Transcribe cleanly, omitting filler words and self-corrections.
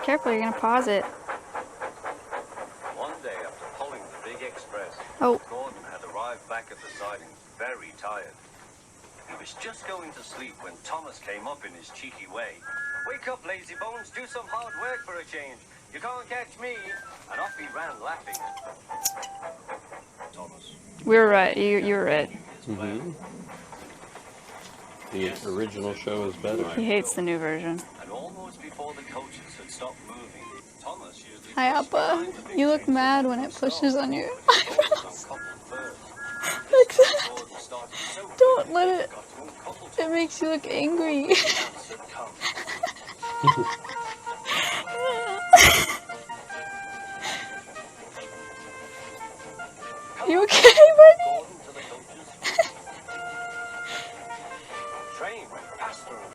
Careful, you're gonna pause it. One day after pulling the big express, Oh. Gordon had arrived back at the siding very tired. He was just going to sleep when Thomas came up in his cheeky way. "Wake up, lazy bones, do some hard work for a change. You can't catch me." And off he ran laughing. Thomas. We were right. You were right. Mm-hmm. The original show is better. He hates the new version. And almost before the coaches had stopped moving, Thomas usually Hi, Appa. You look mad when it pushes on your eyebrows. Like that. Don't let it. It makes you look angry.